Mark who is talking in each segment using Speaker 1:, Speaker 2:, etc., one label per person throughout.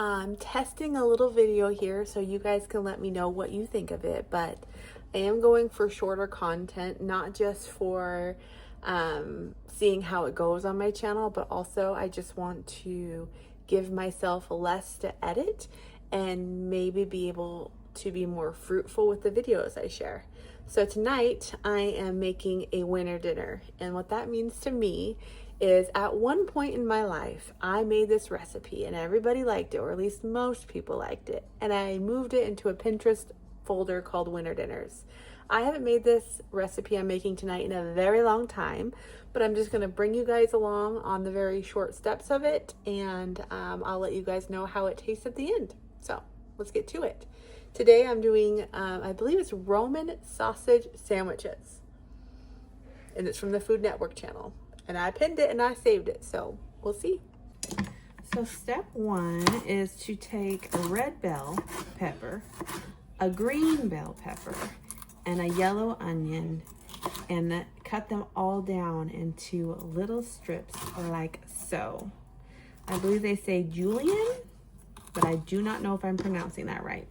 Speaker 1: I'm testing a little video here so you guys can let me know what you think of it, but I am going for shorter content, not just for seeing how it goes on my channel, but also I just want to give myself less to edit and maybe be able to be more fruitful with the videos I share. So tonight I am making a winter dinner, and what that means to me is at one point in my life I made this recipe and everybody liked it, or at least most people liked it, and I moved it into a Pinterest folder called Winter Dinners. I haven't made this recipe I'm making tonight in a very long time, but I'm just going to bring you guys along on the very short steps of it, and I'll let you guys know how it tastes at the end. So let's get to it. Today I'm doing, I believe it's Roman sausage sandwiches, and it's from the Food Network channel. And I pinned it and I saved it, so we'll see. So step one is to take a red bell pepper, a green bell pepper, and a yellow onion, and cut them all down into little strips like so. I believe they say julienne, but I do not know if I'm pronouncing that right.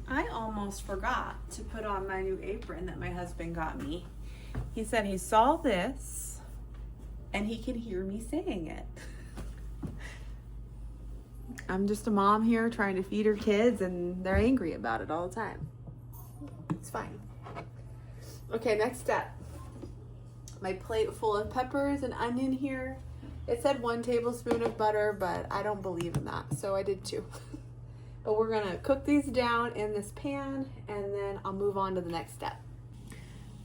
Speaker 1: I almost forgot to put on my new apron that my husband got me. He said he saw this and he could hear me saying it. I'm just a mom here trying to feed her kids, and they're angry about it all the time. It's fine. Okay, next step. My plate full of peppers and onion here. It said 1 tablespoon of butter, but I don't believe in that, so I did 2. But we're gonna cook these down in this pan, and then I'll move on to the next step.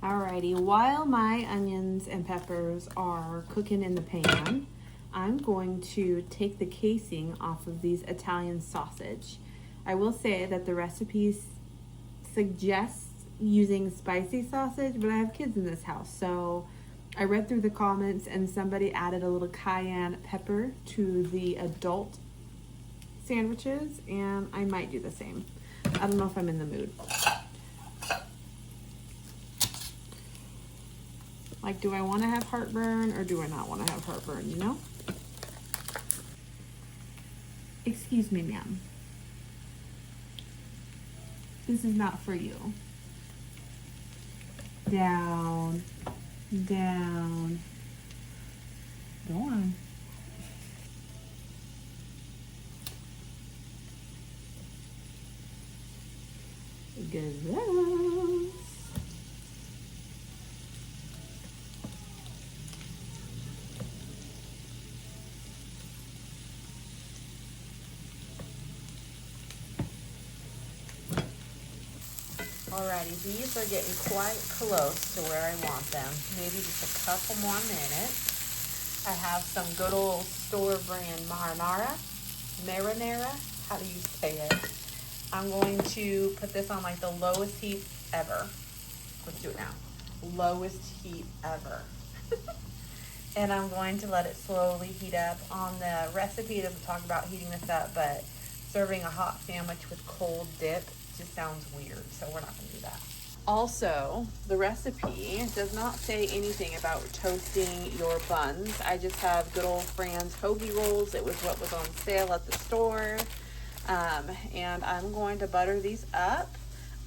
Speaker 1: Alrighty, while my onions and peppers are cooking in the pan, I'm going to take the casing off of these Italian sausage. I will say that the recipe suggests using spicy sausage, but I have kids in this house, so I read through the comments and somebody added a little cayenne pepper to the adult sandwiches, and I might do the same. I don't know if I'm in the mood. Like, do I want to have heartburn or do I not want to have heartburn, you know? Excuse me, ma'am. This is not for you. Down, down. Go on. Gross. Alrighty, these are getting quite close to where I want them. Maybe just a couple more minutes. I have some good old store brand marinara, how do you say it? I'm going to put this on like the lowest heat ever. Let's do it now. Lowest heat ever. And I'm going to let it slowly heat up. On the recipe, it doesn't talk about heating this up, but serving a hot sandwich with cold dip just sounds weird, so we're not going to do that. Also, the recipe does not say anything about toasting your buns. I just have good old Fran's hoagie rolls. It was what was on sale at the store. And I'm going to butter these up.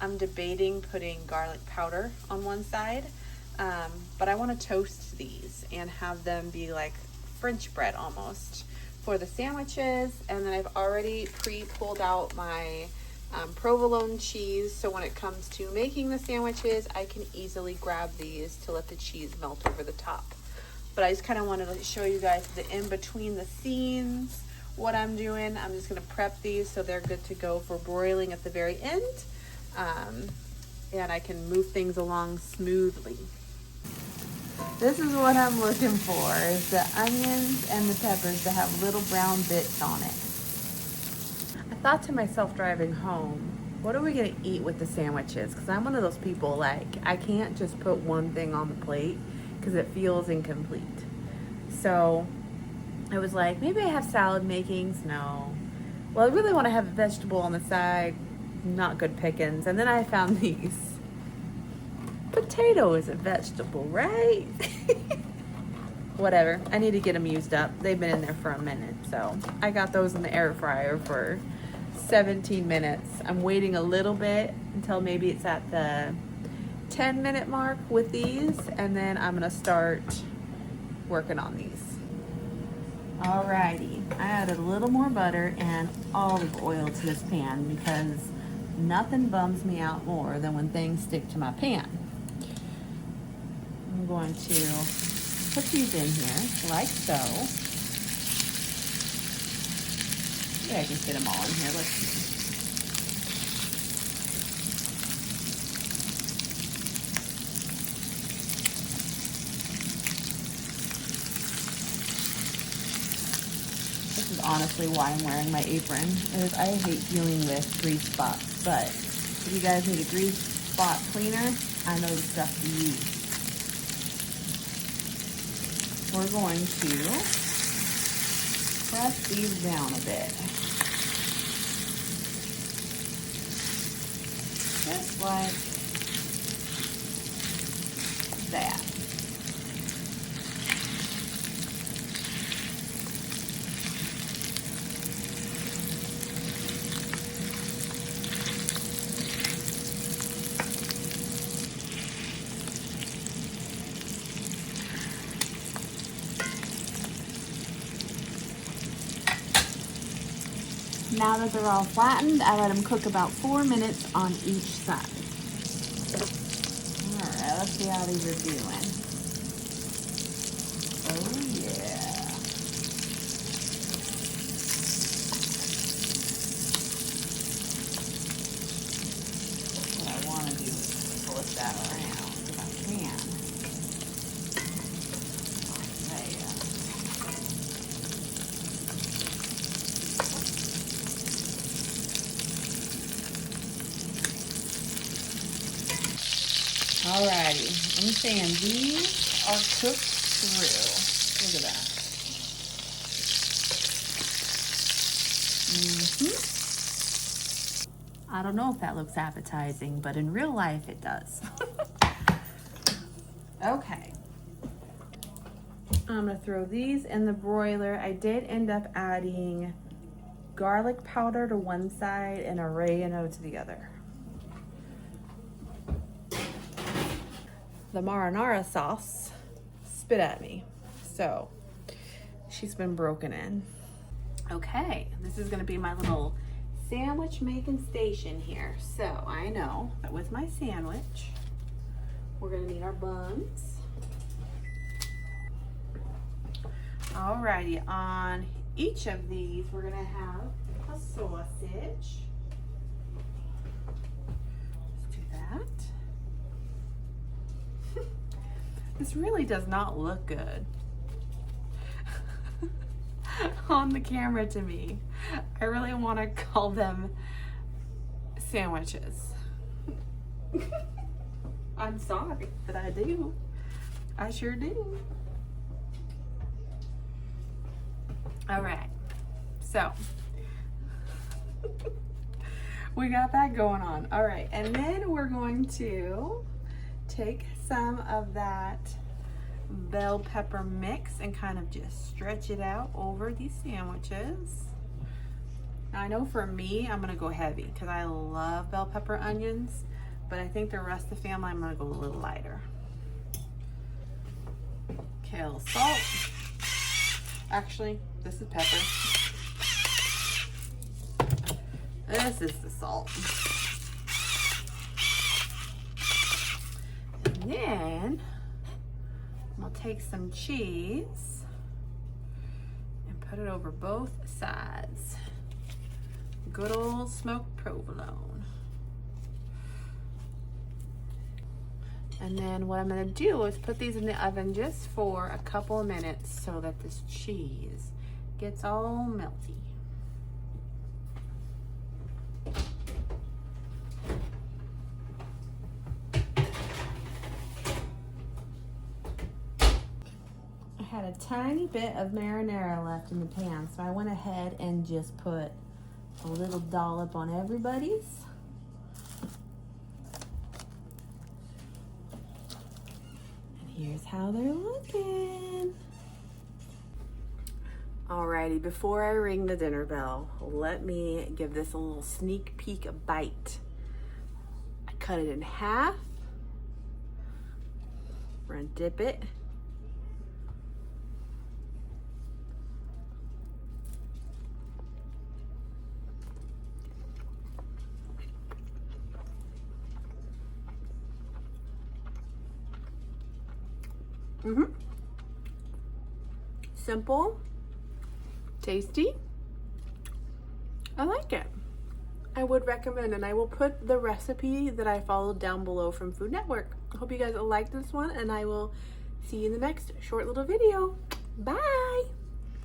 Speaker 1: I'm debating putting garlic powder on one side, but I want to toast these and have them be like French bread almost for the sandwiches. And then I've already pre-pulled out my provolone cheese, so when it comes to making the sandwiches, I can easily grab these to let the cheese melt over the top. But I just kind of wanted to show you guys the in between the scenes what I'm doing. I'm just going to prep these so they're good to go for broiling at the very end, and I can move things along smoothly. This is what I'm looking for, is the onions and the peppers that have little brown bits on it. I thought to myself driving home, what are we gonna eat with the sandwiches? Because I'm one of those people, like, I can't just put one thing on the plate because it feels incomplete. So I was like, maybe I have salad makings. No. Well, I really want to have a vegetable on the side. Not good pickings. And then I found these. Potato is a vegetable, right? Whatever. I need to get them used up. They've been in there for a minute. So I got those in the air fryer for 17 minutes. I'm waiting a little bit until maybe it's at the 10-minute mark with these. And then I'm going to start working on these. Alrighty. I added a little more butter and olive oil to this pan because nothing bums me out more than when things stick to my pan. I'm going to put these in here like so. Yeah, I can fit them all in here. Let's see. This is honestly why I'm wearing my apron, is I hate dealing with grease spots, but if you guys need a grease spot cleaner, I know the stuff to use. We're going to press these down a bit. Just like that. Now that they're all flattened, I let them cook about 4 minutes on each side. All right, let's see how these are doing. Oh yeah. What I want to do is flip that around if I can. Alrighty, I'm saying these are cooked through. Look at that. I don't know if that looks appetizing, but in real life it does. Okay. I'm gonna throw these in the broiler. I did end up adding garlic powder to one side and oregano to the other. The marinara sauce spit at me, so she's been broken in. Okay, this is gonna be my little sandwich making station here. So I know that with my sandwich, we're gonna need our buns. Alrighty, on each of these, we're gonna have a sausage. Let's do that. This really does not look good on the camera to me. I really want to call them sandwiches. I'm sorry, but I do. I sure do. All right, so we got that going on. All right, and then we're going to take some of that bell pepper mix and kind of just stretch it out over these sandwiches. Now I know for me, I'm gonna go heavy because I love bell pepper onions, but I think the rest of the family, I'm gonna go a little lighter. Okay, a little salt. Actually, this is pepper. This is the salt. And then I'll take some cheese and put it over both sides. Good old smoked provolone. And then what I'm gonna do is put these in the oven just for a couple of minutes so that this cheese gets all melty. had a tiny bit of marinara left in the pan, so I went ahead and just put a little dollop on everybody's. And here's how they're looking. Alrighty, before I ring the dinner bell, let me give this a little sneak peek bite. I cut it in half. We're gonna dip it. Simple, tasty. I like it. I would recommend, and I will put the recipe that I followed down below from Food Network. I hope you guys liked this one, and I will see you in the next short little video. Bye.